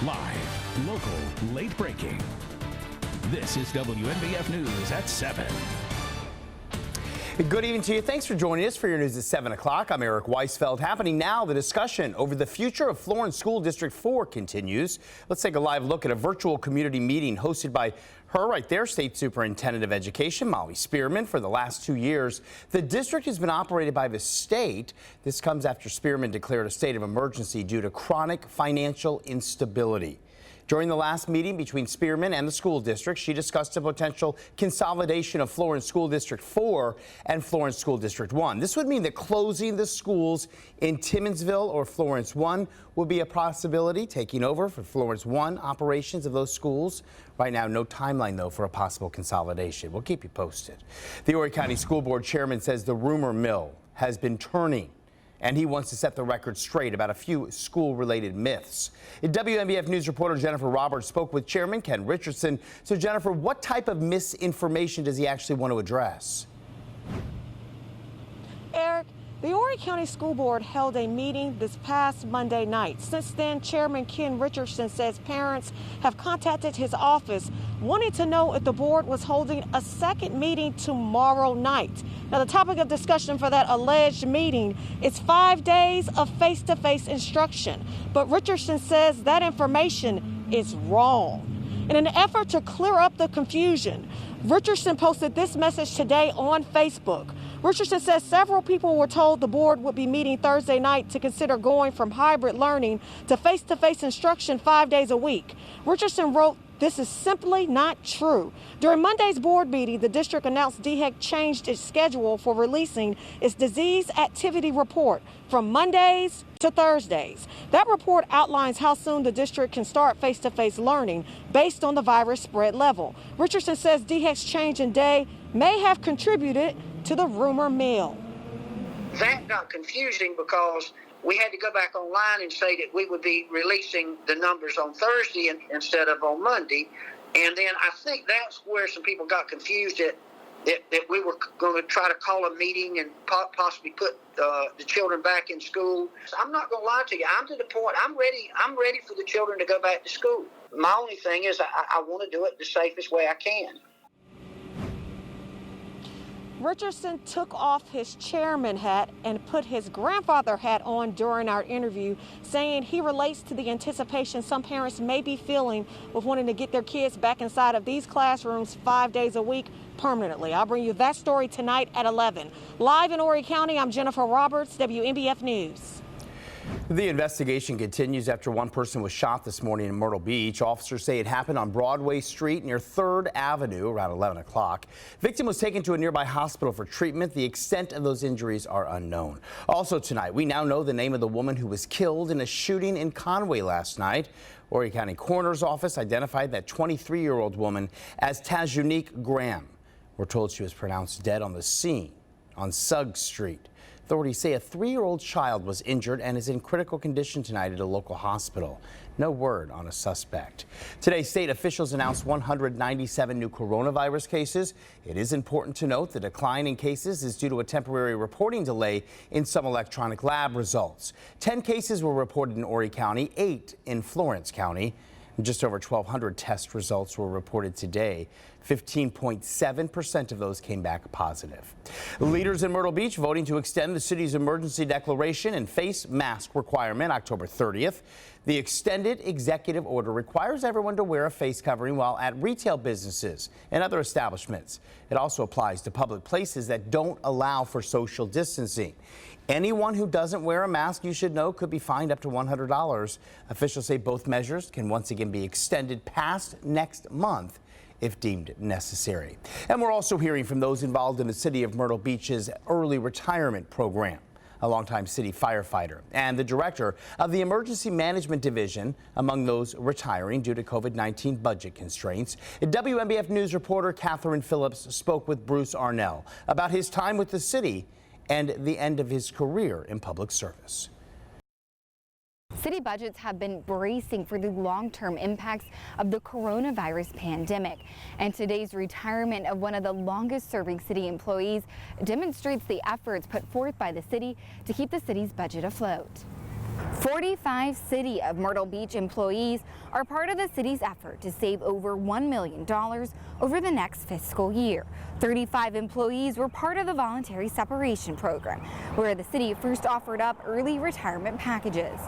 Live, local, late breaking. This is WMBF News at 7. Good evening to you. Thanks for joining us for your news at 7 o'clock. I'm Eric Weisfeld. Happening now, the discussion over the future of Florence School District 4 continues. Let's take a live look at a virtual community meeting hosted by her right there, State Superintendent of Education, Molly Spearman. For the last 2 years, the district has been operated by the state. This comes after Spearman declared a state of emergency due to chronic financial instability. During the last meeting between Spearman and the school district, she discussed a potential consolidation of Florence School District 4 and Florence School District 1. This would mean that closing the schools in Timminsville or Florence 1 would be a possibility, taking over for Florence 1 operations of those schools. Right now, no timeline, though, for a possible consolidation. We'll keep you posted. The Horry County School Board chairman says the rumor mill has been turning, and he wants to set the record straight about a few school-related myths. WMBF News reporter Jennifer Roberts spoke with Chairman Ken Richardson. So, Jennifer, what type of misinformation does he actually want to address? Eric, the Horry County School Board held a meeting this past Monday night. Since then, Chairman Ken Richardson says parents have contacted his office wanting to know if the board was holding a second meeting tomorrow night. Now, the topic of discussion for that alleged meeting is 5 days of face-to-face instruction. But Richardson says that information is wrong. In an effort to clear up the confusion, Richardson posted this message today on Facebook. Richardson says several people were told the board would be meeting Thursday night to consider going from hybrid learning to face-to-face instruction 5 days a week. Richardson wrote, "This is simply not true." During Monday's board meeting, the district announced DHEC changed its schedule for releasing its disease activity report from Mondays to Thursdays. That report outlines how soon the district can start face-to-face learning based on the virus spread level. Richardson says DHEC's change in day may have contributed to the rumor mill. That got confusing because we had to go back online and say that we would be releasing the numbers on Thursday instead of on Monday. And then I think that's where some people got confused that we were going to try to call a meeting and possibly put the children back in school. So I'm not going to lie to you. I'm to the point, I'm ready for the children to go back to school. My only thing is I want to do it the safest way I can. Richardson took off his chairman hat and put his grandfather hat on during our interview, saying he relates to the anticipation some parents may be feeling with wanting to get their kids back inside of these classrooms 5 days a week permanently. I'll bring you that story tonight at 11. Live in Horry County, I'm Jennifer Roberts, WMBF News. The investigation continues after one person was shot this morning in Myrtle Beach. Officers say it happened on Broadway Street near 3rd Avenue around 11 o'clock. Victim was taken to a nearby hospital for treatment. The extent of those injuries are unknown. Also tonight, we now know the name of the woman who was killed in a shooting in Conway last night. Horry County Coroner's Office identified that 23-year-old woman as Tajunique Graham. We're told she was pronounced dead on the scene on Suggs Street. Authorities say a 3-year-old child was injured and is in critical condition tonight at a local hospital. No word on a suspect. Today, state officials announced 197 new coronavirus cases. It is important to note the decline in cases is due to a temporary reporting delay in some electronic lab results. 10 cases were reported in Horry County, 8 in Florence County. Just over 1,200 test results were reported today. 15.7% of those came back positive. Leaders in Myrtle Beach voting to extend the city's emergency declaration and face mask requirement October 30th. The extended executive order requires everyone to wear a face covering while at retail businesses and other establishments. It also applies to public places that don't allow for social distancing. Anyone who doesn't wear a mask, you should know, could be fined up to $100. Officials say both measures can once again be extended past next month if deemed necessary. And we're also hearing from those involved in the city of Myrtle Beach's early retirement program. A longtime city firefighter and the director of the Emergency Management Division among those retiring due to COVID-19 budget constraints. WMBF News reporter Catherine Phillips spoke with Bruce Arnell about his time with the city and the end of his career in public service. City budgets have been bracing for the long-term impacts of the coronavirus pandemic. And today's retirement of one of the longest-serving city employees demonstrates the efforts put forth by the city to keep the city's budget afloat. 45 City of Myrtle Beach employees are part of the city's effort to save over $1 million over the next fiscal year. 35 employees were part of the voluntary separation program, where the city first offered up early retirement packages.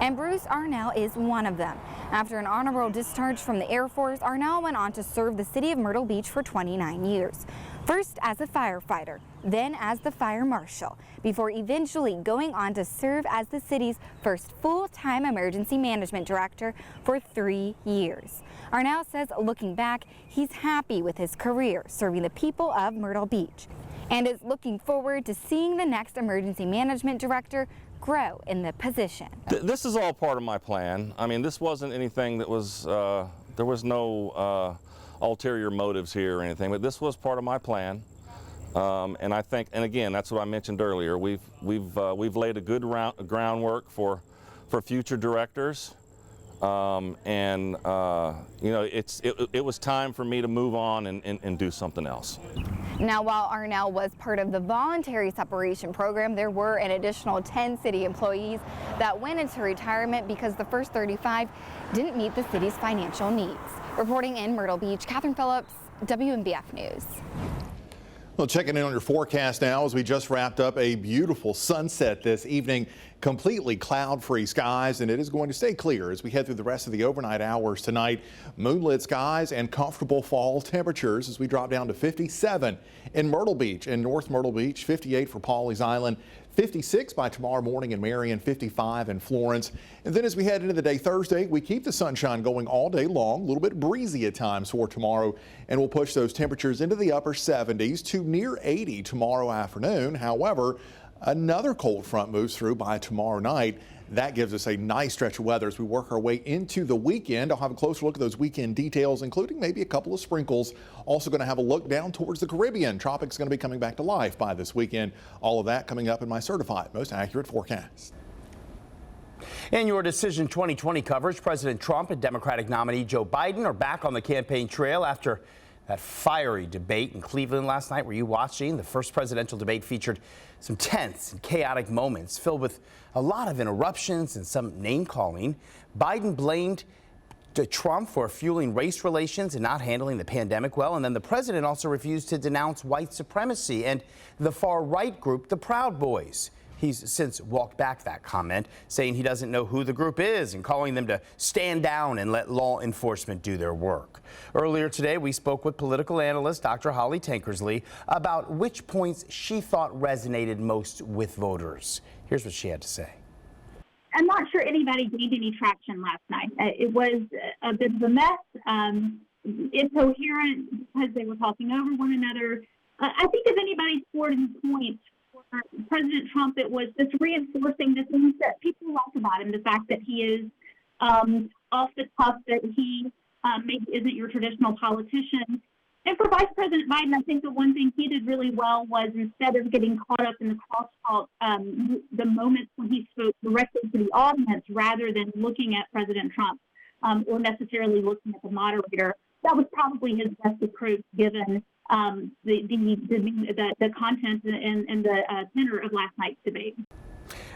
And Bruce Arnell is one of them. After an honorable discharge from the Air Force, Arnell went on to serve the city of Myrtle Beach for 29 years. First as a firefighter, then as the fire marshal, before eventually going on to serve as the city's first full-time emergency management director for 3 years. Arnell says looking back, he's happy with his career serving the people of Myrtle Beach and is looking forward to seeing the next emergency management director grow in the position. This is all part of my plan. I mean, this wasn't anything that was, there was no ulterior motives here or anything, but this was part of my plan. And I think, and again, that's what I mentioned earlier, we've laid a good groundwork for future directors. You know, it was time for me to move on and do something else. Now, while Arnell was part of the voluntary separation program, there were an additional 10 city employees that went into retirement because the first 35 didn't meet the city's financial needs. Reporting in Myrtle Beach, Catherine Phillips, WMBF News. Well, checking in on your forecast now as we just wrapped up a beautiful sunset this evening. Completely cloud-free skies, and it is going to stay clear as we head through the rest of the overnight hours tonight. Moonlit skies and comfortable fall temperatures as we drop down to 57 in Myrtle Beach and North Myrtle Beach, 58 for Pawleys Island, 56 by tomorrow morning in Marion, 55 in Florence. And then as we head into the day Thursday, we keep the sunshine going all day long, a little bit breezy at times for tomorrow, and we'll push those temperatures into the upper 70s to near 80 tomorrow afternoon. However, another cold front moves through by tomorrow night. That gives us a nice stretch of weather as we work our way into the weekend. I'll have a closer look at those weekend details, including maybe a couple of sprinkles. Also going to have a look down towards the Caribbean. Tropics going to be coming back to life by this weekend. All of that coming up in my certified most accurate forecast. In your Decision 2020 coverage, President Trump and Democratic nominee Joe Biden are back on the campaign trail after that fiery debate in Cleveland last night. Were you watching? The first presidential debate featured some tense and chaotic moments filled with a lot of interruptions and some name-calling. Biden blamed Trump for fueling race relations and not handling the pandemic well. And then the president also refused to denounce white supremacy and the far-right group, the Proud Boys. He's since walked back that comment, saying he doesn't know who the group is and calling them to stand down and let law enforcement do their work. Earlier today, we spoke with political analyst Dr. Holly Tankersley about which points she thought resonated most with voters. Here's what she had to say. I'm not sure anybody gained any traction last night. It was a bit of a mess, incoherent because they were talking over one another. I think if anybody scored any points for President Trump, it was just reinforcing the things that people like about him, the fact that he is off the cuff, that he maybe isn't your traditional politician. And for Vice President Biden, I think the one thing he did really well was, instead of getting caught up in the crosstalk, the moments when he spoke directly to the audience rather than looking at President Trump or necessarily looking at the moderator, that was probably his best approach given the content and the tenor of last night's debate.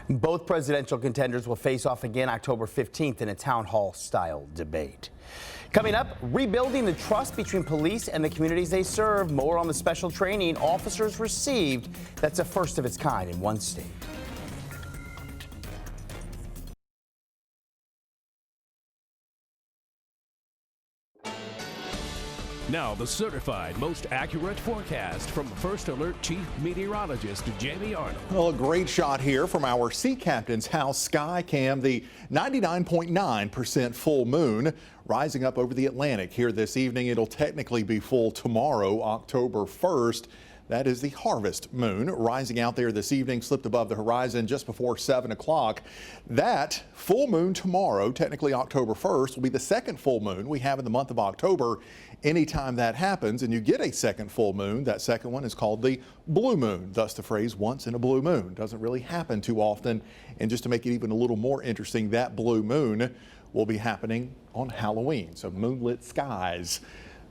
Both presidential contenders will face off again October 15th in a town hall style debate. Coming up, rebuilding the trust between police and the communities they serve. More on the special training officers received. That's a first of its kind in one state. Now, the certified most accurate forecast from First Alert Chief Meteorologist Jamie Arnold. Well, a great shot here from our Sea Captain's House sky cam. The 99.9% full moon rising up over the Atlantic here this evening. It'll technically be full tomorrow, October 1st. That is the harvest moon rising out there this evening, slipped above the horizon just before 7 o'clock. That full moon tomorrow, technically October 1st, will be the second full moon we have in the month of October. Anytime that happens and you get a second full moon, that second one is called the blue moon. Thus the phrase once in a blue moon. Doesn't really happen too often. And just to make it even a little more interesting, that blue moon will be happening on Halloween. So moonlit skies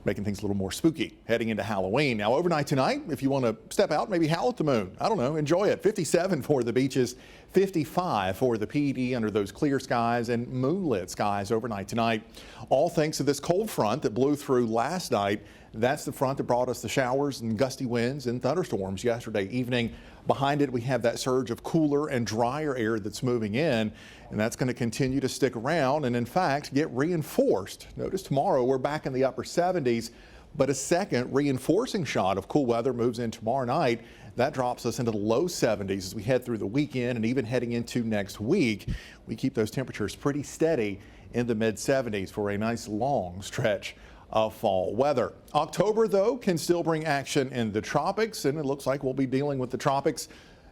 making things a little more spooky heading into Halloween. Now, overnight tonight, if you want to step out, maybe howl at the moon. I don't know, enjoy it. 57 for the beaches, 55 for the PD under those clear skies and moonlit skies overnight tonight. All thanks to this cold front that blew through last night. That's the front that brought us the showers and gusty winds and thunderstorms yesterday evening. Behind it, we have that surge of cooler and drier air that's moving in, and that's going to continue to stick around and, in fact, get reinforced. Notice tomorrow we're back in the upper 70s, but a second reinforcing shot of cool weather moves in tomorrow night. That drops us into the low 70s as we head through the weekend and even heading into next week. We keep those temperatures pretty steady in the mid 70s for a nice long stretch of fall weather. October, though, can still bring action in the tropics, and it looks like we'll be dealing with the tropics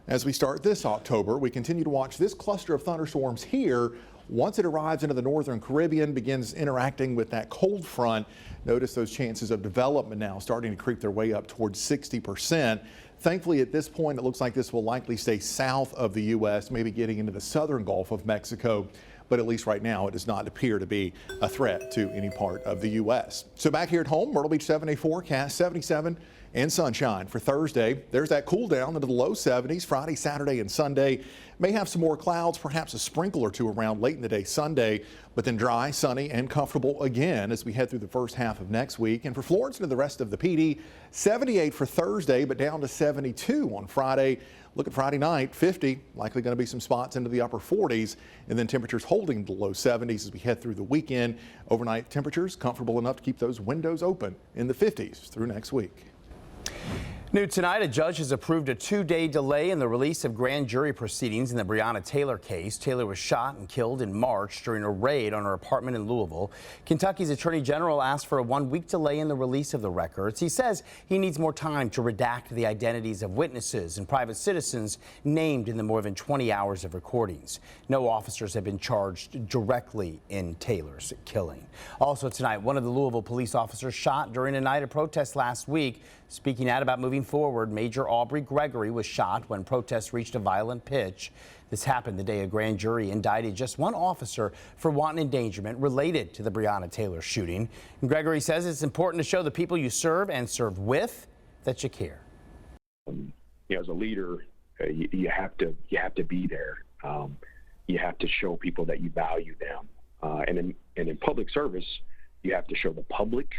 as we start this October. We continue to watch this cluster of thunderstorms here. Once it arrives into the northern Caribbean, begins interacting with that cold front. Notice those chances of development now starting to creep their way up towards 60%. Thankfully, at this point, it looks like this will likely stay south of the U.S., maybe getting into the southern Gulf of Mexico. But at least right now, it does not appear to be a threat to any part of the U.S. So back here at home, Myrtle Beach 7-day forecast, 77 and sunshine for Thursday. There's that cool down into the low 70s. Friday, Saturday, and Sunday may have some more clouds, perhaps a sprinkle or two around late in the day Sunday, but then dry, sunny, and comfortable again as we head through the first half of next week. And for Florence and the rest of the PD, 78 for Thursday, but down to 72 on Friday. Look at Friday night, 50, likely going to be some spots into the upper 40s, and then temperatures holding the low 70s as we head through the weekend. Overnight temperatures comfortable enough to keep those windows open in the 50s through next week. New tonight, a judge has approved a 2-day delay in the release of grand jury proceedings in the Breonna Taylor case. Taylor was shot and killed in March during a raid on her apartment in Louisville. Kentucky's Attorney General asked for a 1-week delay in the release of the records. He says he needs more time to redact the identities of witnesses and private citizens named in the more than 20 hours of recordings. No officers have been charged directly in Taylor's killing. Also tonight, one of the Louisville police officers shot during a night of protest last week. Speaking out about moving forward, Major Aubrey Gregory was shot when protests reached a violent pitch. This happened the day a grand jury indicted just one officer for wanton endangerment related to the Breonna Taylor shooting. And Gregory says it's important to show the people you serve and serve with that you care. As a leader, you have to be there. You have to show people that you value them. And in public service, you have to show the public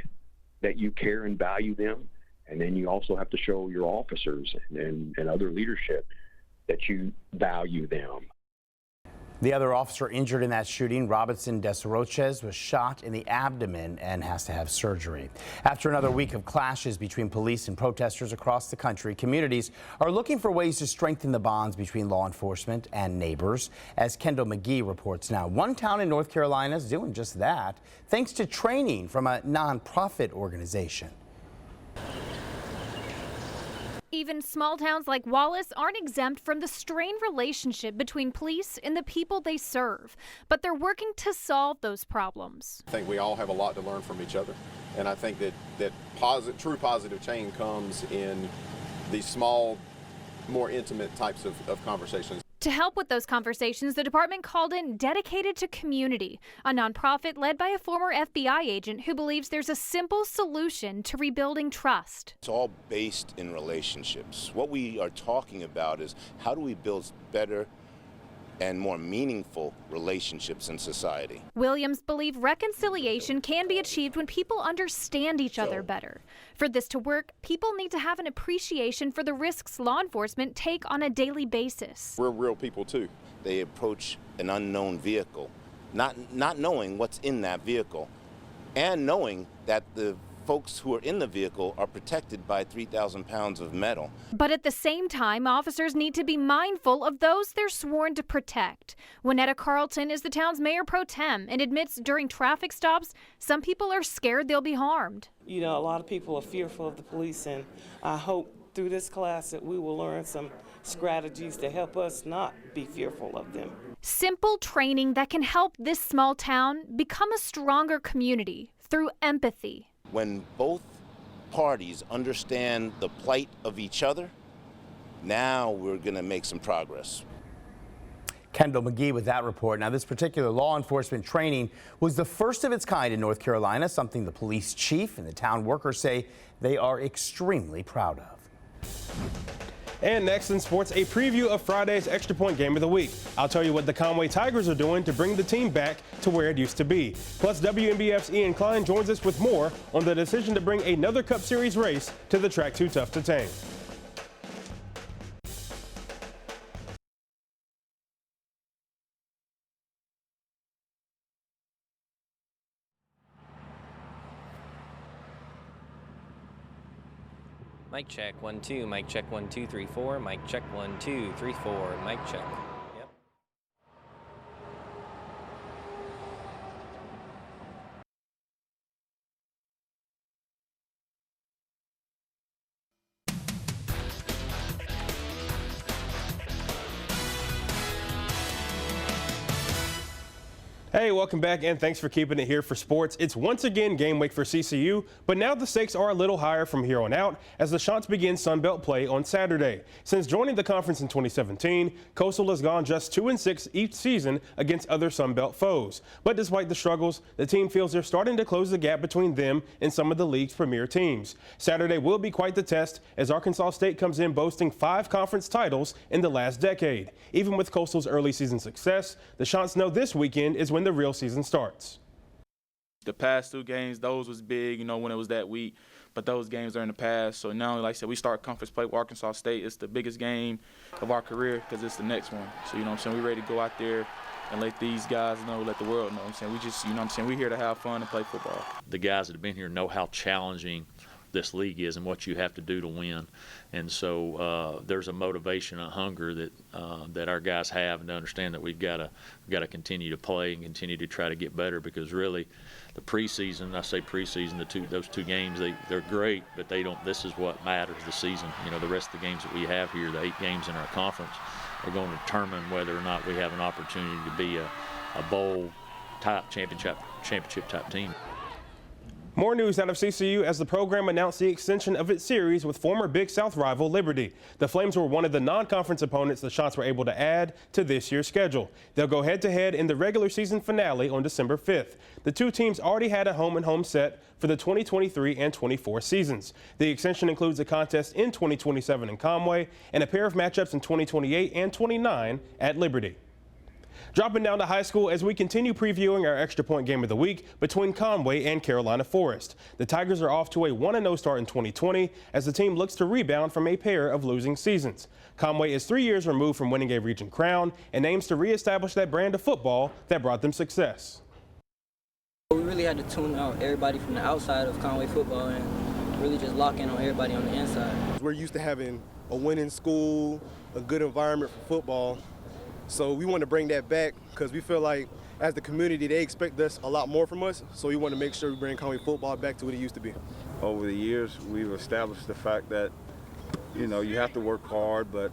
that you care and value them. And then you also have to show your officers and other leadership that you value them. The other officer injured in that shooting, Robinson Desroches, was shot in the abdomen and has to have surgery. After another week of clashes between police and protesters across the country, communities are looking for ways to strengthen the bonds between law enforcement and neighbors. As Kendall McGee reports now, one town in North Carolina is doing just that, thanks to training from a nonprofit organization. Even small towns like Wallace aren't exempt from the strained relationship between police and the people they serve, but they're working to solve those problems. I think we all have a lot to learn from each other, and I think that true positive change comes in these small, more intimate types of conversations. To help with those conversations, the department called in Dedicated to Community, a nonprofit led by a former FBI agent who believes there's a simple solution to rebuilding trust. It's all based in relationships. What we are talking about is how do we build better and more meaningful relationships in society. Williams believes reconciliation can be achieved when people understand each other better. For this to work, people need to have an appreciation for the risks law enforcement take on a daily basis. We're real people too. They approach an unknown vehicle, not knowing what's in that vehicle, and knowing that the folks who are in the vehicle are protected by 3,000 pounds of metal. But at the same time, officers need to be mindful of those they're sworn to protect. Winetta Carlton is the town's mayor pro tem and admits during traffic stops, some people are scared they'll be harmed. You know, a lot of people are fearful of the police, and I hope through this class that we will learn some strategies to help us not be fearful of them. Simple training that can help this small town become a stronger community through empathy. When both parties understand the plight of each other, now we're going to make some progress. Kendall McGee with that report. Now, this particular law enforcement training was the first of its kind in North Carolina, something the police chief and the town workers say they are extremely proud of. And next in sports, a preview of Friday's Extra Point Game of the Week. I'll tell you what the Conway Tigers are doing to bring the team back to where it used to be. Plus, WMBF's Ian Klein joins us with more on the decision to bring another Cup Series race to the track too tough to tame. Mic check, 1, 2, mic check, 1, 2, 3, 4, mic check, 1, 2, 3, 4, mic check. Yep. Hey, welcome back, and thanks for keeping it here for sports. It's once again game week for CCU, but now the stakes are a little higher from here on out as the Chants begin Sunbelt play on Saturday. Since joining the conference in 2017, Coastal has gone just 2-6 each season against other Sunbelt foes. But despite the struggles, the team feels they're starting to close the gap between them and some of the league's premier teams. Saturday will be quite the test as Arkansas State comes in boasting 5 conference titles in the last decade. Even with Coastal's early season success, the Chants know this weekend is when the real season starts. The past 2 games, those was big, you know, when it was that week, but those games are in the past. So now, like I said, we start conference play with Arkansas State. It's the biggest game of our career because it's the next one. So, you know what I'm saying, we're ready to go out there and let these guys know, let the world know. I'm saying, we just, you know what I'm saying, we're here to have fun and play football. The guys that have been here know how challenging this league is and what you have to do to win. And so there's a motivation, a hunger that our guys have, and to understand that we've got to continue to play and continue to try to get better, because really the preseason, I say preseason, those 2 games, they're great, but they don't. This is what matters, the season. You know, the rest of the games that we have here, the 8 games in our conference, are going to determine whether or not we have an opportunity to be a bowl type championship type team. More news out of CCU as the program announced the extension of its series with former Big South rival Liberty. The Flames were one of the non-conference opponents the Chants were able to add to this year's schedule. They'll go head-to-head in the regular season finale on December 5th. The 2 teams already had a home-and-home set for the 2023 and 24 seasons. The extension includes a contest in 2027 in Conway and a pair of matchups in 2028 and 29 at Liberty. Dropping down to high school as we continue previewing our Extra Point Game of the Week between Conway and Carolina Forest. The Tigers are off to a 1-0 start in 2020 as the team looks to rebound from a pair of losing seasons. Conway is 3 years removed from winning a region crown and aims to reestablish that brand of football that brought them success. We really had to tune out everybody from the outside of Conway football and really just lock in on everybody on the inside. We're used to having a winning school, a good environment for football. So we want to bring that back because we feel like as the community, they expect us a lot more from us. So we want to make sure we bring Conway football back to what it used to be. Over the years, we've established the fact that, you know, you have to work hard, but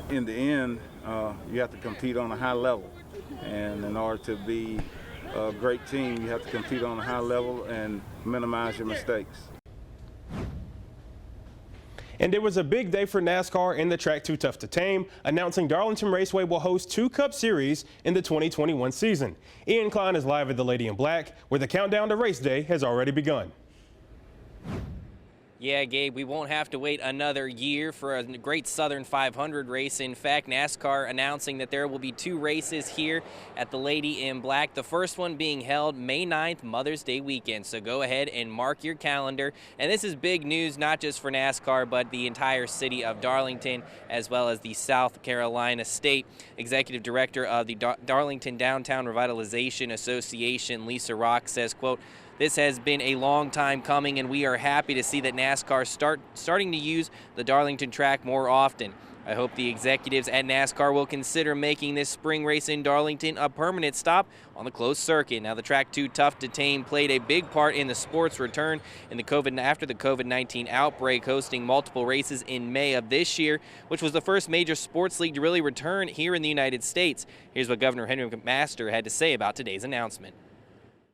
in the end, you have to compete on a high level. And in order to be a great team, you have to compete on a high level and minimize your mistakes. And it was a big day for NASCAR in the track too tough to tame, announcing Darlington Raceway will host 2 Cup Series in the 2021 season. Ian Klein is live at the Lady in Black, where the countdown to race day has already begun. Yeah, Gabe, we won't have to wait another year for a great Southern 500 race. In fact, NASCAR announcing that there will be 2 races here at the Lady in Black. The first one being held May 9th, Mother's Day weekend. So go ahead and mark your calendar. And this is big news, not just for NASCAR, but the entire city of Darlington, as well as the South Carolina State. Executive Director of the Darlington Downtown Revitalization Association, Lisa Rock, says, quote, "This has been a long time coming, and we are happy to see that NASCAR starting to use the Darlington track more often. I hope the executives at NASCAR will consider making this spring race in Darlington a permanent stop on the closed circuit." Now, the track too tough to tame played a big part in the sport's return after the COVID-19 outbreak, hosting multiple races in May of this year, which was the first major sports league to really return here in the United States. Here's what Governor Henry McMaster had to say about today's announcement.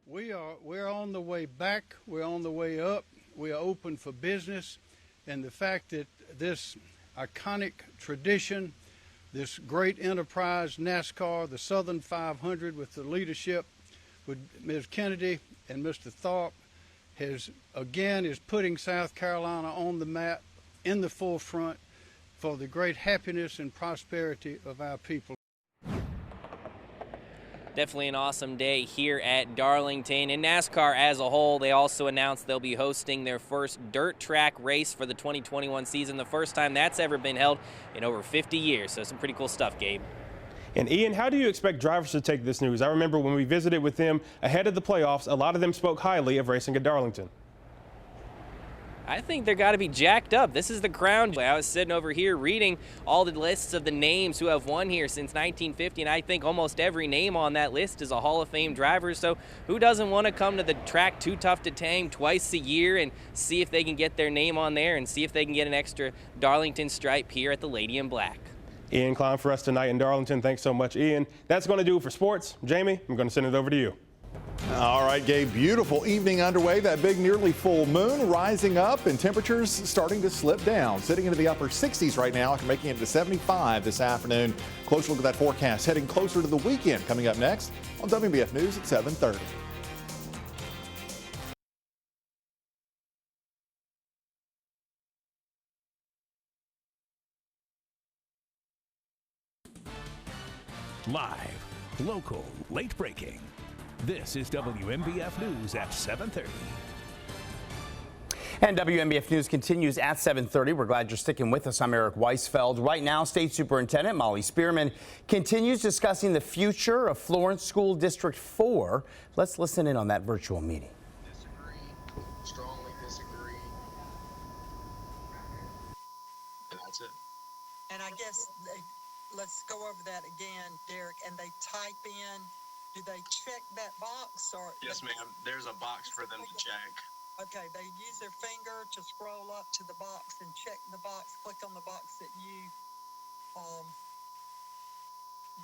We're on the way back. We're on the way up. We are open for business, and the fact that this iconic tradition this great enterprise, NASCAR, the Southern 500, with the leadership with Ms. Kennedy and Mr. Thorpe, is putting South Carolina on the map, in the forefront for the great happiness and prosperity of our people. Definitely an awesome day here at Darlington. And NASCAR as a whole, they also announced they'll be hosting their first dirt track race for the 2021 season, the first time that's ever been held in over 50 years. So some pretty cool stuff, Gabe. And Ian, how do you expect drivers to take this news? I remember when we visited with them ahead of the playoffs, a lot of them spoke highly of racing at Darlington. I think they're got to be jacked up. This is the crown. I was sitting over here reading all the lists of the names who have won here since 1950, and I think almost every name on that list is a Hall of Fame driver. So who doesn't want to come to the track Too Tough to Tame twice a year and see if they can get their name on there and see if they can get an extra Darlington stripe here at the Lady in Black. Ian Klein for us tonight in Darlington. Thanks so much, Ian. That's going to do it for sports. Jamie, I'm going to send it over to you. All right, Gabe, beautiful evening underway. That big nearly full moon rising up and temperatures starting to slip down. Sitting into the upper 60s right now after making it to 75 this afternoon. Closer look at that forecast heading closer to the weekend coming up next on WMBF News at 7:30. Live, local, late breaking. This is WMBF News at 7:30. And WMBF News continues at 7:30. We're glad you're sticking with us. I'm Eric Weisfeld. Right now, State Superintendent Molly Spearman continues discussing the future of Florence School District 4. Let's listen in on that virtual meeting. Strongly disagree. And that's it. And I guess let's go over that again, Derek, and they type in, do they check that box? Or Yes, ma'am. There's a box for them to check. Okay, they use their finger to scroll up to the box and check the box, click on the box that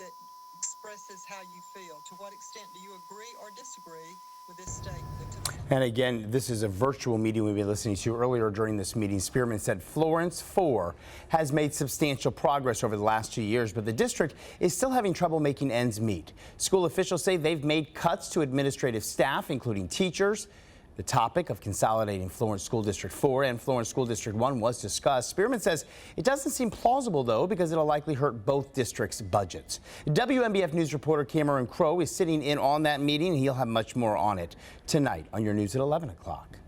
that expresses how you feel. To what extent do you agree or disagree with this statement? And again, this is a virtual meeting we've been listening to earlier during this meeting. Spearman said Florence 4 has made substantial progress over the last 2 years, but the district is still having trouble making ends meet. School officials say they've made cuts to administrative staff, including teachers. The topic of consolidating Florence School District 4 and Florence School District 1 was discussed. Spearman says it doesn't seem plausible, though, because it'll likely hurt both districts' budgets. WMBF News reporter Cameron Crow is sitting in on that meeting. He'll have much more on it tonight on your news at 11 o'clock.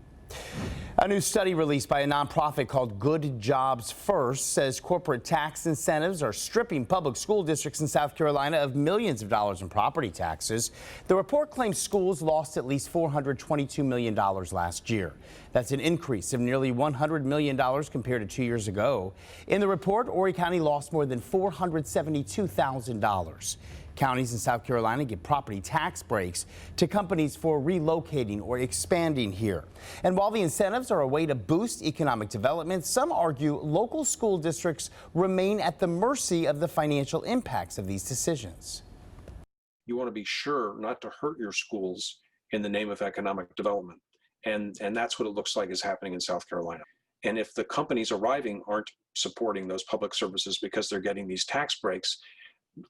A new study released by a nonprofit called Good Jobs First says corporate tax incentives are stripping public school districts in South Carolina of millions of dollars in property taxes. The report claims schools lost at least $422 million last year. That's an increase of nearly $100 million compared to 2 years ago. In the report, Horry County lost more than $472,000. Counties in South Carolina give property tax breaks to companies for relocating or expanding here. And while the incentives are a way to boost economic development, some argue local school districts remain at the mercy of the financial impacts of these decisions. You want to be sure not to hurt your schools in the name of economic development. And that's what it looks like is happening in South Carolina. And if the companies arriving aren't supporting those public services because they're getting these tax breaks,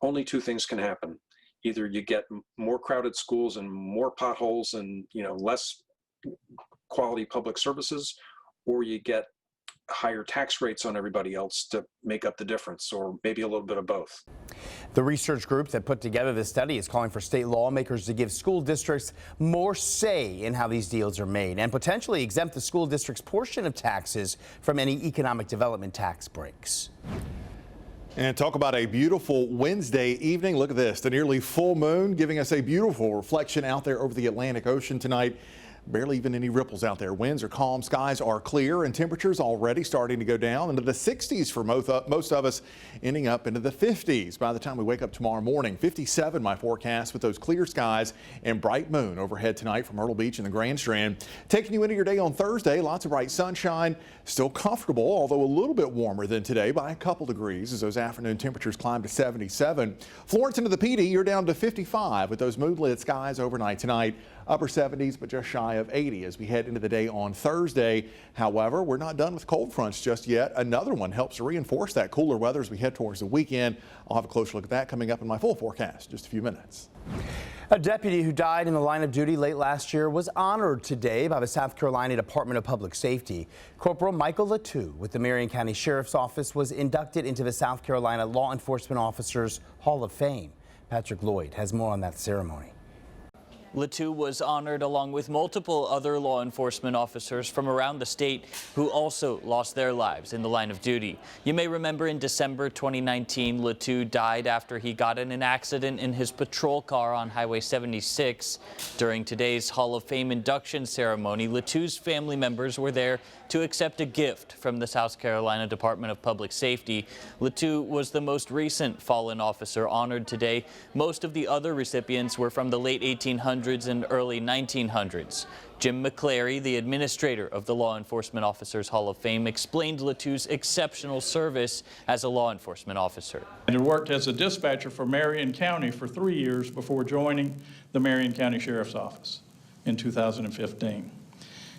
only two things can happen. Either you get more crowded schools and more potholes and less quality public services, or you get higher tax rates on everybody else to make up the difference, or maybe a little bit of both. The research group that put together this study is calling for state lawmakers to give school districts more say in how these deals are made and potentially exempt the school district's portion of taxes from any economic development tax breaks. And talk about a beautiful Wednesday evening. Look at this, the nearly full moon giving us a beautiful reflection out there over the Atlantic Ocean tonight. Barely even any ripples out there. Winds are calm, skies are clear, and temperatures already starting to go down into the 60s for most of us, ending up into the 50s by the time we wake up tomorrow morning. 57 my forecast with those clear skies and bright moon overhead tonight from Myrtle Beach and the Grand Strand. Taking you into your day on Thursday, lots of bright sunshine, still comfortable, although a little bit warmer than today by a couple degrees as those afternoon temperatures climb to 77. Florence into the PD, you're down to 55 with those moonlit skies overnight tonight. Upper 70s, but just shy high of 80 as we head into the day on Thursday. However, we're not done with cold fronts just yet. Another one helps to reinforce that cooler weather as we head towards the weekend. I'll have a closer look at that coming up in my full forecast in just a few minutes. A deputy who died in the line of duty late last year was honored today by the South Carolina Department of Public Safety. Corporal Michael Latu with the Marion County Sheriff's Office was inducted into the South Carolina Law Enforcement Officers Hall of Fame. Patrick Lloyd has more on that ceremony. Latu was honored along with multiple other law enforcement officers from around the state who also lost their lives in the line of duty. You may remember in December 2019, Latu died after he got in an accident in his patrol car on Highway 76. During today's Hall of Fame induction ceremony, Latu's family members were there to accept a gift from the South Carolina Department of Public Safety. Latu was the most recent fallen officer honored today. Most of the other recipients were from the late 1800s and early 1900s. Jim McClary, the administrator of the Law Enforcement Officers Hall of Fame, explained Latu's exceptional service as a law enforcement officer. And he worked as a dispatcher for Marion County for 3 years before joining the Marion County Sheriff's Office in 2015.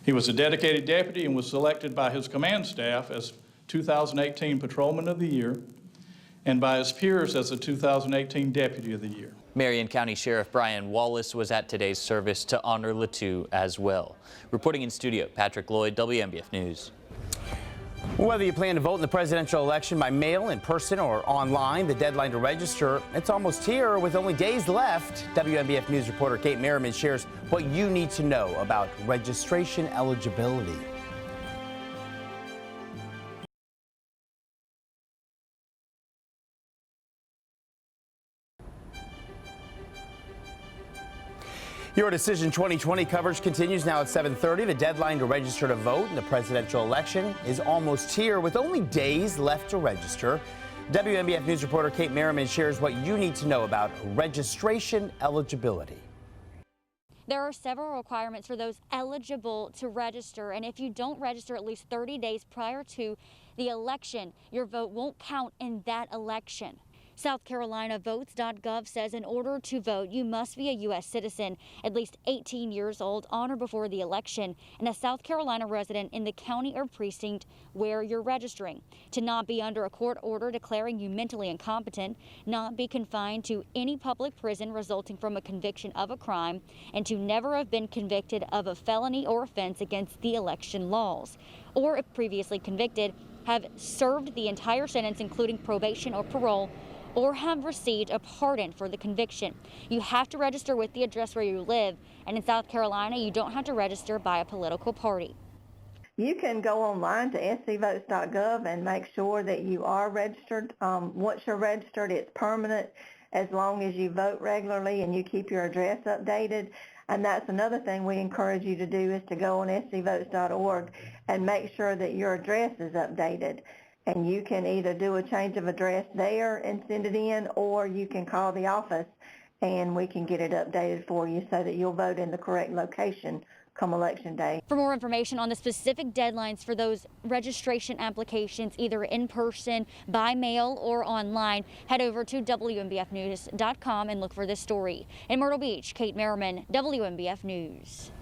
He was a dedicated deputy and was selected by his command staff as 2018 Patrolman of the Year and by his peers as the 2018 Deputy of the Year. Marion County Sheriff Brian Wallace was at today's service to honor Latu as well. Reporting in studio, Patrick Lloyd, WMBF News. Whether you plan to vote in the presidential election by mail, in person, or online, the deadline to register, it's almost here with only days left. WMBF News reporter Kate Merriman shares what you need to know about registration eligibility. Your Decision 2020 coverage continues now at 7:30. The deadline to register to vote in the presidential election is almost here with only days left to register. WMBF News reporter Kate Merriman shares what you need to know about registration eligibility. There are several requirements for those eligible to register, and if you don't register at least 30 days prior to the election, your vote won't count in that election. South Carolina Votes.gov says in order to vote, you must be a U.S. citizen, at least 18 years old on or before the election, and a South Carolina resident in the county or precinct where you're registering. To not be under a court order declaring you mentally incompetent, not be confined to any public prison resulting from a conviction of a crime, and to never have been convicted of a felony or offense against the election laws. Or if previously convicted, have served the entire sentence including probation or parole, or have received a pardon for the conviction. You have to register with the address where you live, and in South Carolina, you don't have to register by a political party. You can go online to scvotes.gov and make sure that you are registered. Once you're registered, it's permanent as long as you vote regularly and you keep your address updated. And that's another thing we encourage you to do is to go on scvotes.org and make sure that your address is updated. And you can either do a change of address there and send it in, or you can call the office and we can get it updated for you so that you'll vote in the correct location come election day. For more information on the specific deadlines for those registration applications, either in person, by mail, or online, head over to WMBFnews.com and look for this story. In Myrtle Beach, Kate Merriman, WMBF News.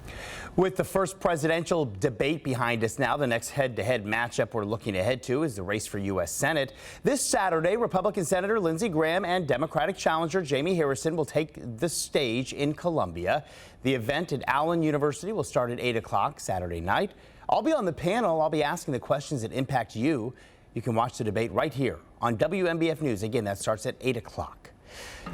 With the first presidential debate behind us now, the next head-to-head matchup we're looking ahead to is the race for U.S. Senate. This Saturday, Republican Senator Lindsey Graham and Democratic challenger Jamie Harrison will take the stage in Columbia. The event at Allen University will start at 8 o'clock Saturday night. I'll be on the panel. I'll be asking the questions that impact you. You can watch the debate right here on WMBF News. Again, that starts at 8 o'clock.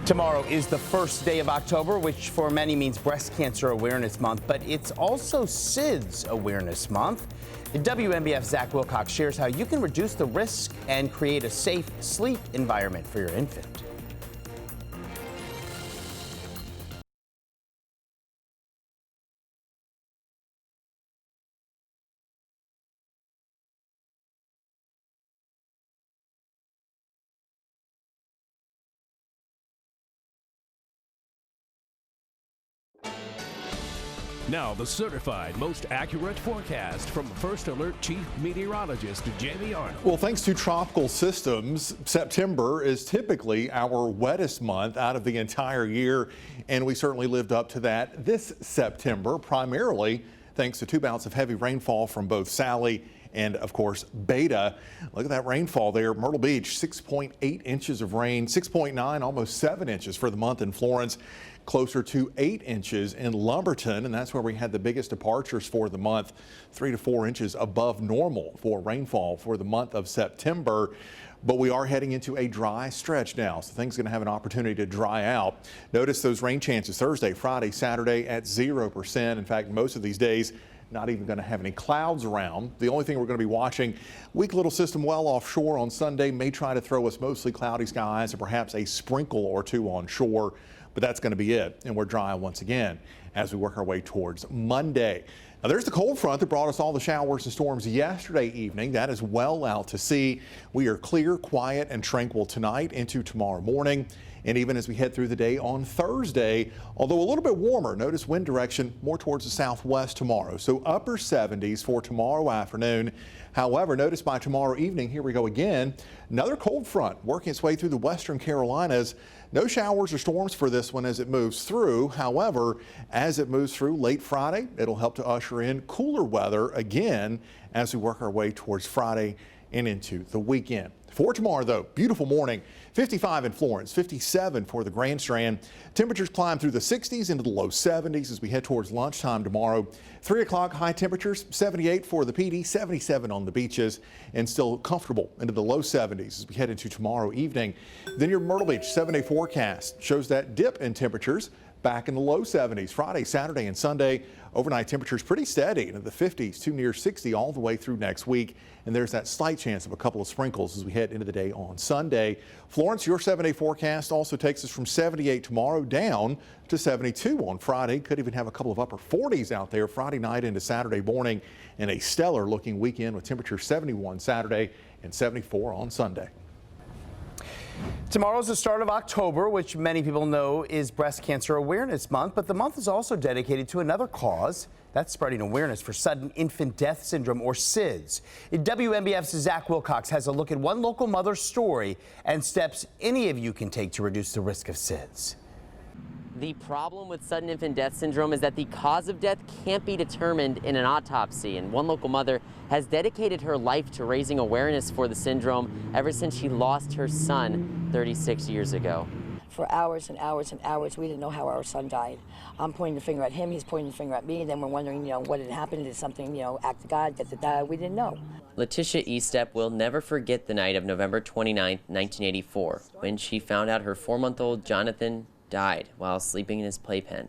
Tomorrow is the first day of October, which for many means Breast Cancer Awareness Month, but it's also SIDS Awareness Month. WMBF Zach Wilcox shares how you can reduce the risk and create a safe sleep environment for your infant. Now, the certified most accurate forecast from First Alert Chief Meteorologist Jamie Arnold. Well, thanks to tropical systems, September is typically our wettest month out of the entire year, and we certainly lived up to that this September, primarily thanks to 2 bouts of heavy rainfall from both Sally and, of course, Beta. Look at that rainfall there. Myrtle Beach, 6.8 inches of rain, 6.9, almost 7 inches for the month in Florence, closer to 8 inches in Lumberton, and that's where we had the biggest departures for the month, 3 to 4 inches above normal for rainfall for the month of September. But we are heading into a dry stretch now, so things are going to have an opportunity to dry out. Notice those rain chances Thursday, Friday, Saturday at 0%. In fact, most of these days not even going to have any clouds around. The only thing we're going to be watching, weak little system well offshore on Sunday may try to throw us mostly cloudy skies and perhaps a sprinkle or two on shore, but that's going to be it. And we're dry once again as we work our way towards Monday. Now, there's the cold front that brought us all the showers and storms yesterday evening. That is well out to sea. We are clear, quiet, and tranquil tonight into tomorrow morning. And even as we head through the day on Thursday, although a little bit warmer, notice wind direction more towards the southwest tomorrow. So upper 70s for tomorrow afternoon. However, notice by tomorrow evening, here we go again, another cold front working its way through the western Carolinas. No showers or storms for this one as it moves through. However, as it moves through late Friday, it'll help to usher in cooler weather again as we work our way towards Friday and into the weekend. For tomorrow, though, beautiful morning, 55 in Florence, 57 for the Grand Strand. Temperatures climb through the 60s into the low 70s as we head towards lunchtime tomorrow. 3 o'clock high temperatures, 78 for the PD, 77 on the beaches, and still comfortable into the low 70s as we head into tomorrow evening. Then your Myrtle Beach 7-day forecast shows that dip in temperatures back in the low 70s Friday, Saturday, and Sunday. Overnight temperatures pretty steady into the 50s to near 60 all the way through next week. And there's that slight chance of a couple of sprinkles as we head into the day on Sunday. Florence, your 7-day forecast also takes us from 78 tomorrow down to 72 on Friday. Could even have a couple of upper 40s out there Friday night into Saturday morning, and a stellar looking weekend with temperatures 71 Saturday and 74 on Sunday. Tomorrow's the start of October, which many people know is Breast Cancer Awareness Month, but the month is also dedicated to another cause. That's spreading awareness for sudden infant death syndrome, or SIDS. WMBF's Zach Wilcox has a look at one local mother's story and steps any of you can take to reduce the risk of SIDS. The problem with sudden infant death syndrome is that the cause of death can't be determined in an autopsy, and one local mother has dedicated her life to raising awareness for the syndrome ever since she lost her son 36 years ago. For hours and hours and hours, we didn't know how our son died. I'm pointing the finger at him, he's pointing the finger at me, and then we're wondering, what had happened, did something, act of God, we didn't know. Letitia Estep will never forget the night of November 29, 1984, when she found out her 4-month-old Jonathan died while sleeping in his playpen.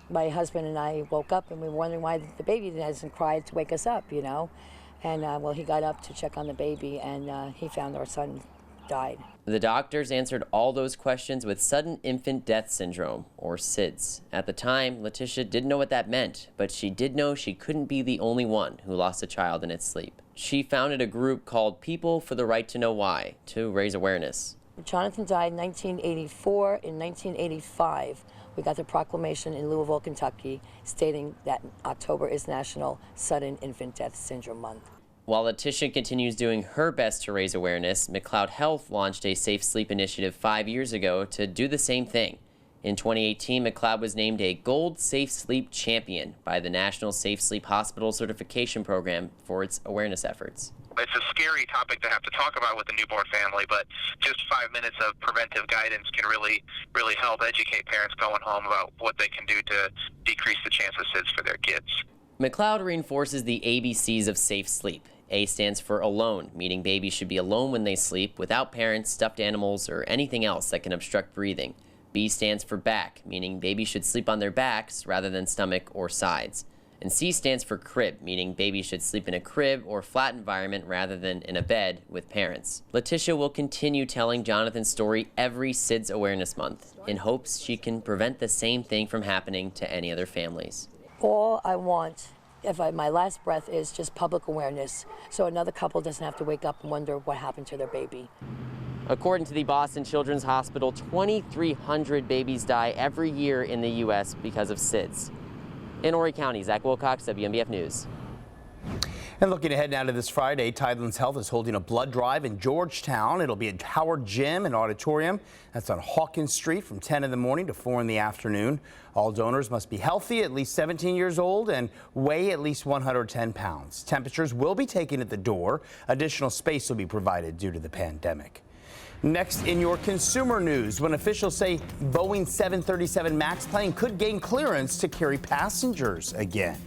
My husband and I woke up and we were wondering why the baby hasn't cried to wake us up, And well, he got up to check on the baby and he found our son died. The doctors answered all those questions with sudden infant death syndrome, or SIDS. At the time, Letitia didn't know what that meant, but she did know she couldn't be the only one who lost a child in its sleep. She founded a group called People for the Right to Know Why to raise awareness. Jonathan died in 1984. In 1985, we got the proclamation in Louisville, Kentucky, stating that October is National Sudden Infant Death Syndrome Month. While Letitia continues doing her best to raise awareness, McLeod Health launched a Safe Sleep initiative 5 years ago to do the same thing. In 2018, McLeod was named a Gold Safe Sleep Champion by the National Safe Sleep Hospital Certification Program for its awareness efforts. It's a scary topic to have to talk about with a newborn family, but just 5 minutes of preventive guidance can really help educate parents going home about what they can do to decrease the chance of SIDS for their kids. McLeod reinforces the ABCs of safe sleep. A stands for alone, meaning babies should be alone when they sleep, without parents, stuffed animals, or anything else that can obstruct breathing. B stands for back, meaning babies should sleep on their backs rather than stomach or sides. And C stands for crib, meaning babies should sleep in a crib or flat environment rather than in a bed with parents. Letitia will continue telling Jonathan's story every SIDS Awareness Month in hopes she can prevent the same thing from happening to any other families. All I want, my last breath, is just public awareness, so another couple doesn't have to wake up and wonder what happened to their baby. According to the Boston Children's Hospital, 2,300 babies die every year in the U.S. because of SIDS. In Horry County, Zach Wilcox, WMBF News. And looking ahead now to this Friday, Tidelands Health is holding a blood drive in Georgetown. It'll be at Howard Gym and Auditorium. That's on Hawkins Street from 10 in the morning to 4 in the afternoon. All donors must be healthy, at least 17 years old, and weigh at least 110 pounds. Temperatures will be taken at the door. Additional space will be provided due to the pandemic. Next in your consumer news, when officials say Boeing 737 MAX plane could gain clearance to carry passengers again.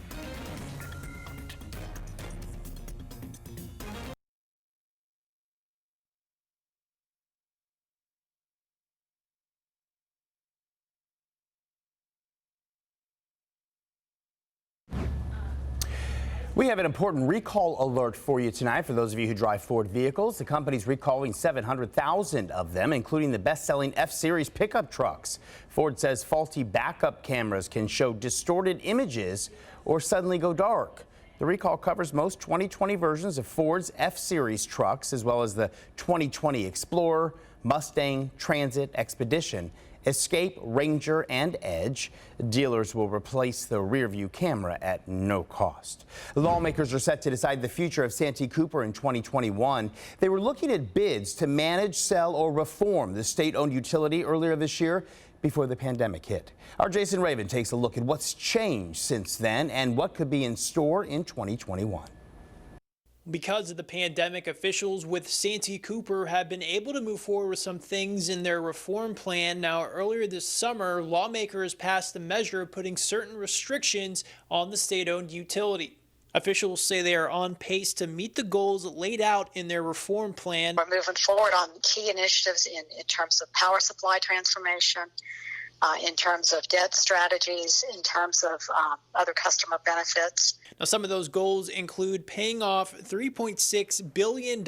We have an important recall alert for you tonight for those of you who drive Ford vehicles. The company's recalling 700,000 of them, including the best-selling F-Series pickup trucks. Ford says faulty backup cameras can show distorted images or suddenly go dark. The recall covers most 2020 versions of Ford's F-Series trucks, as well as the 2020 Explorer, Mustang, Transit, Expedition, Escape, Ranger, and Edge. Dealers will replace the rear-view camera at no cost. Lawmakers are set to decide the future of Santee Cooper in 2021. They were looking at bids to manage, sell, or reform the state-owned utility earlier this year before the pandemic hit. Our Jason Raven takes a look at what's changed since then and what could be in store in 2021. Because of the pandemic, officials with Santee Cooper have been able to move forward with some things in their reform plan. Now, earlier this summer, lawmakers passed a measure putting certain restrictions on the state-owned utility. Officials say they are on pace to meet the goals laid out in their reform plan. We're moving forward on key initiatives in terms of power supply transformation, in terms of debt strategies, in terms of other customer benefits. Now, some of those goals include paying off $3.6 billion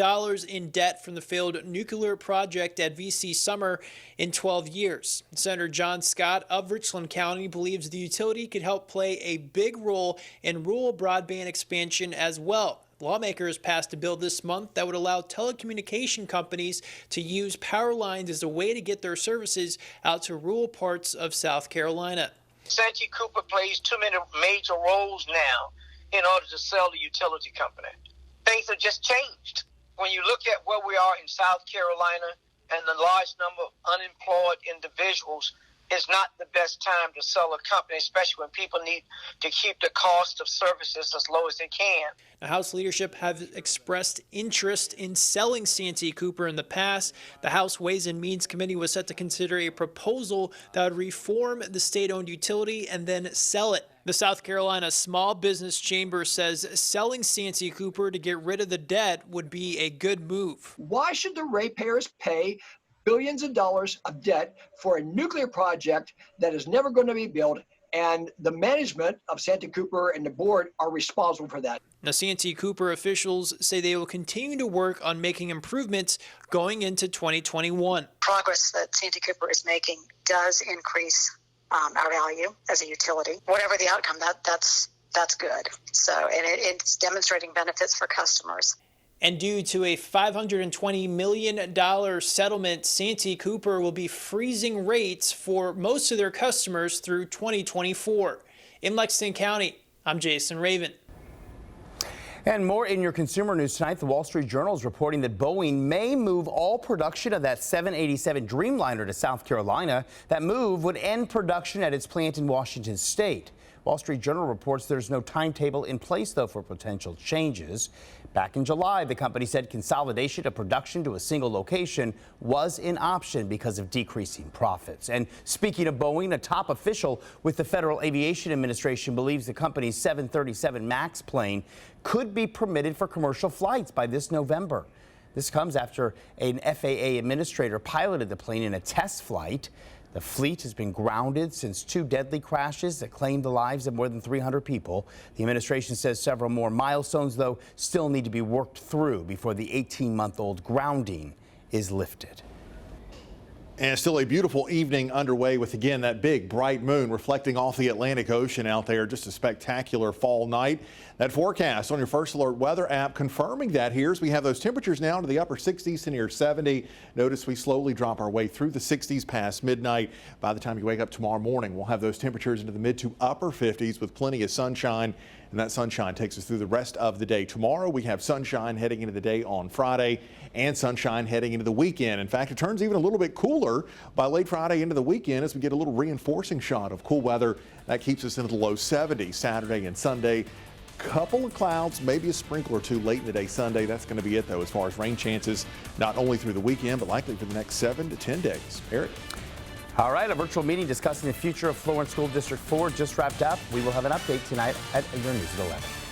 in debt from the failed nuclear project at VC Summer in 12 years. Senator John Scott of Richland County believes the utility could help play a big role in rural broadband expansion as well. Lawmakers passed a bill this month that would allow telecommunication companies to use power lines as a way to get their services out to rural parts of South Carolina. Santee Cooper plays too many major roles now in order to sell the utility company. Things have just changed. When you look at where we are in South Carolina and the large number of unemployed individuals, it's not the best time to sell a company, especially when people need to keep the cost of services as low as they can. The House leadership have expressed interest in selling Santee Cooper in the past. The House Ways and Means Committee was set to consider a proposal that would reform the state-owned utility and then sell it. The South Carolina Small Business Chamber says selling Santee Cooper to get rid of the debt would be a good move. Why should the ratepayers pay billions of dollars of debt for a nuclear project that is never going to be built, and the management of Santee Cooper and the board are responsible for that? Now, Santee Cooper officials say they will continue to work on making improvements going into 2021. Progress that Santee Cooper is making does increase our value as a utility. Whatever the outcome, that's good. So, and it's demonstrating benefits for customers. And due to a $520 million settlement, Santee Cooper will be freezing rates for most of their customers through 2024. In Lexington County, I'm Jason Raven. And more in your consumer news tonight. The Wall Street Journal is reporting that Boeing may move all production of that 787 Dreamliner to South Carolina. That move would end production at its plant in Washington State. Wall Street Journal reports there's no timetable in place, though, for potential changes. Back in July, the company said consolidation of production to a single location was an option because of decreasing profits. And speaking of Boeing, a top official with the Federal Aviation Administration believes the company's 737 MAX plane could be permitted for commercial flights by this November. This comes after an FAA administrator piloted the plane in a test flight. The fleet has been grounded since two deadly crashes that claimed the lives of more than 300 people. The administration says several more milestones, though, still need to be worked through before the 18-month-old grounding is lifted. And still a beautiful evening underway with, again, that big bright moon reflecting off the Atlantic Ocean out there. Just a spectacular fall night. That forecast on your First Alert weather app confirming that here as we have those temperatures now to the upper 60s to near 70. Notice we slowly drop our way through the 60s past midnight. By the time you wake up tomorrow morning, we'll have those temperatures into the mid to upper 50s with plenty of sunshine. And that sunshine takes us through the rest of the day. Tomorrow we have sunshine heading into the day on Friday and sunshine heading into the weekend. In fact, it turns even a little bit cooler by late Friday into the weekend as we get a little reinforcing shot of cool weather. That keeps us into the low 70s Saturday and Sunday. Couple of clouds, maybe a sprinkle or two late in the day Sunday. That's going to be it, though, as far as rain chances, not only through the weekend, but likely for the next 7 to 10 days. Eric. All right, a virtual meeting discussing the future of Florence School District 4 just wrapped up. We will have an update tonight at your news at 11.